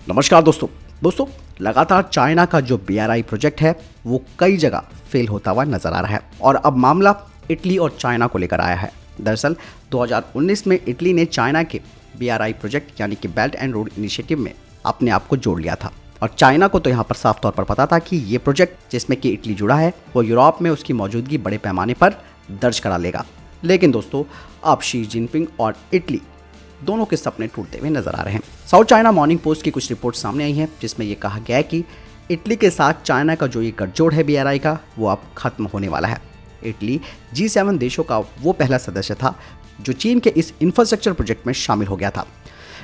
नमस्कार दोस्तों लगातार चाइना का जो BRI प्रोजेक्ट है वो कई जगह फेल होता हुआ नजर आ रहा है और अब मामला इटली और चाइना को लेकर आया है। दरअसल 2019 में इटली ने चाइना के BRI प्रोजेक्ट यानी कि बेल्ट एंड रोड इनिशिएटिव में अपने आप को जोड़ लिया था और चाइना को तो यहाँ पर साफ तौर पर पता था कि ये प्रोजेक्ट जिसमें कि इटली जुड़ा है वो यूरोप में उसकी मौजूदगी बड़े पैमाने पर दर्ज करा लेगा। लेकिन दोस्तों अब शी जिनपिंग और इटली दोनों के सपने टूटते हुए नजर आ रहे हैं। साउथ चाइना मॉर्निंग पोस्ट की कुछ रिपोर्ट सामने आई हैं जिसमें यह कहा गया है कि इटली के साथ चाइना का जो ये गठजोड़ है BRI का वो अब खत्म होने वाला है। इटली G7 देशों का वो पहला सदस्य था जो चीन के इस इंफ्रास्ट्रक्चर प्रोजेक्ट में शामिल हो गया था।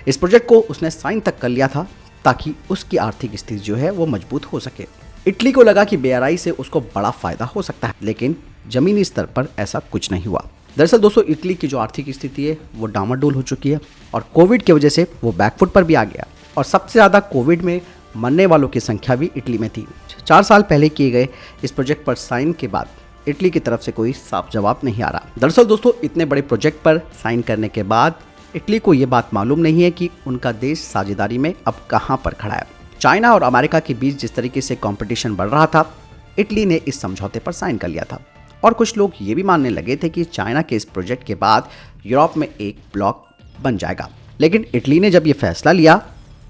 इस प्रोजेक्ट को उसने साइन तक कर लिया था ताकि उसकी आर्थिक स्थिति जो है वो मजबूत हो सके। इटली को लगा कि BRI से उसको बड़ा फायदा हो सकता है, लेकिन जमीनी स्तर पर ऐसा कुछ नहीं हुआ। दरअसल दोस्तों इटली की जो आर्थिक स्थिति है वो डामाडोल हो चुकी है और कोविड की वजह से वो बैकफुट पर भी आ गया और सबसे ज़्यादा कोविड में मरने वालों की संख्या भी इटली में थी। 4 साल पहले किए गए इस प्रोजेक्ट पर साइन के बाद इटली की तरफ से कोई साफ जवाब नहीं आ रहा। दरअसल दोस्तों इतने बड़े प्रोजेक्ट पर साइन करने के बाद इटली को ये बात मालूम नहीं है कि उनका देश साझेदारी में अब कहाँ पर खड़ा है। चाइना और अमेरिका के बीच जिस तरीके से कॉम्पिटिशन बढ़ रहा था, इटली ने इस समझौते पर साइन कर लिया था और कुछ लोग ये भी मानने लगे थे कि चाइना के इस प्रोजेक्ट के बाद यूरोप में एक ब्लॉक बन जाएगा। लेकिन इटली ने जब ये फैसला लिया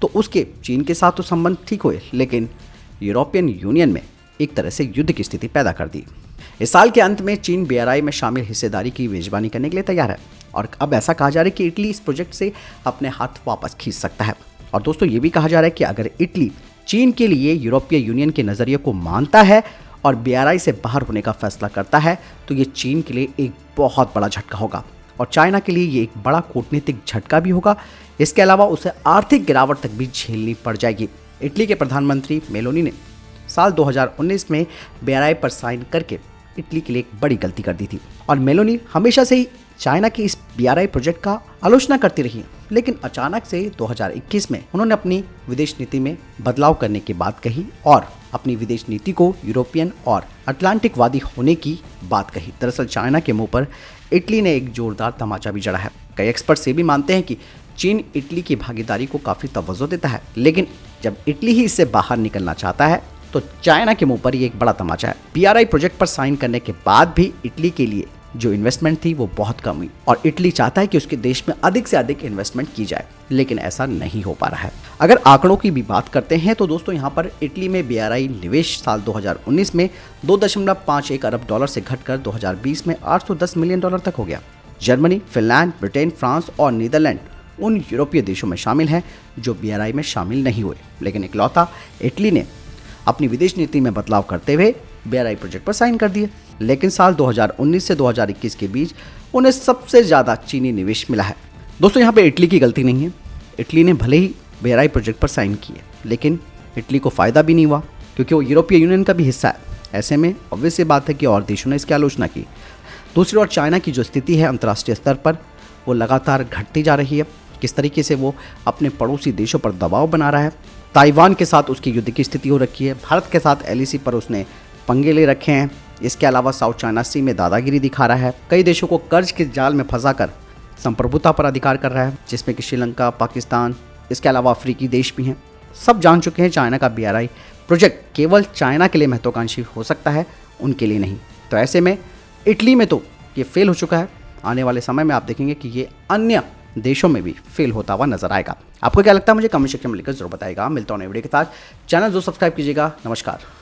तो उसके चीन के साथ तो संबंध ठीक हुए, लेकिन यूरोपियन यूनियन में एक तरह से युद्ध की स्थिति पैदा कर दी। इस साल के अंत में चीन BRI में शामिल हिस्सेदारी की मेजबानी करने के लिए तैयार है और अब ऐसा कहा जा रहा है कि इटली इस प्रोजेक्ट से अपने हाथ वापस खींच सकता है। और दोस्तों ये भी कहा जा रहा है कि अगर इटली चीन के लिए यूरोपीय यूनियन के नज़रिए को मानता है और BRI से बाहर होने का फैसला करता है तो ये चीन के लिए एक बहुत बड़ा झटका होगा और चाइना के लिए ये एक बड़ा कूटनीतिक झटका भी होगा। इसके अलावा उसे आर्थिक गिरावट तक भी झेलनी पड़ जाएगी। इटली के प्रधानमंत्री मेलोनी ने साल 2019 में BRI पर साइन करके इटली के लिए एक बड़ी गलती कर दी थी और मेलोनी हमेशा से ही चाइना की इस BRI प्रोजेक्ट का आलोचना करती रही है, लेकिन अचानक से 2021 में उन्होंने अपनी विदेश नीति में बदलाव करने की बात कही और अपनी विदेश नीति को यूरोपियन और अटलांटिकवादी होने की बात कही। दरअसल चाइना के मुंह पर इटली ने एक जोरदार तमाचा भी जड़ा है। कई एक्सपर्ट्स ये भी मानते हैं कि चीन इटली की भागीदारी को काफ़ी तवज्जो देता है, लेकिन जब इटली ही इससे बाहर निकलना चाहता है तो चाइना के मुंह पर ये एक बड़ा तमाचा है। BRI प्रोजेक्ट पर साइन करने के बाद भी इटली के लिए जो इन्वेस्टमेंट थी वो बहुत कम हुई और इटली चाहता है कि उसके देश में अधिक से अधिक इन्वेस्टमेंट की जाए, लेकिन ऐसा नहीं हो पा रहा है। अगर आंकड़ों की भी बात करते हैं तो दोस्तों यहाँ पर इटली में BRI निवेश साल 2019 में 2.51 अरब डॉलर से घटकर 2020 में 810 मिलियन डॉलर तक हो गया। जर्मनी, फिनलैंड, ब्रिटेन, फ्रांस और नीदरलैंड उन यूरोपीय देशों में शामिल हैं जो BRI में शामिल नहीं हुए, लेकिन इकलौता इटली ने अपनी विदेश नीति में बदलाव करते हुए BRI प्रोजेक्ट पर साइन कर दिए। लेकिन साल 2019 से 2021 के बीच उन्हें सबसे ज़्यादा चीनी निवेश मिला है। दोस्तों यहाँ पे इटली की गलती नहीं है। इटली ने भले ही BRI प्रोजेक्ट पर साइन किए, लेकिन इटली को फ़ायदा भी नहीं हुआ क्योंकि वो यूरोपीय यूनियन का भी हिस्सा है। ऐसे में ऑब्वियस बात है कि और देशों ने इसकी आलोचना की। दूसरी ओर चाइना की जो स्थिति है अंतर्राष्ट्रीय स्तर पर वो लगातार घटती जा रही है। किस तरीके से वो अपने पड़ोसी देशों पर दबाव बना रहा है। ताइवान के साथ उसकी युद्ध की स्थिति हो रखी है। भारत के साथ LAC पर उसने पंगे ले रखे हैं। इसके अलावा साउथ चाइना सी में दादागिरी दिखा रहा है। कई देशों को कर्ज के जाल में फंसाकर संप्रभुता पर अधिकार कर रहा है, जिसमें कि श्रीलंका, पाकिस्तान, इसके अलावा अफ्रीकी देश भी हैं। सब जान चुके हैं चाइना का BRI प्रोजेक्ट केवल चाइना के लिए महत्वाकांक्षी हो सकता है, उनके लिए नहीं। तो ऐसे में इटली में तो ये फेल हो चुका है। आने वाले समय में आप देखेंगे कि ये अन्य देशों में भी फेल होता हुआ नजर आएगा। आपको क्या लगता है मुझे कमेंट सेक्शन में लिखकर जरूर बताइएगा। मिलता हूं नए वीडियो के साथ। चैनल जो सब्सक्राइब कीजिएगा। नमस्कार।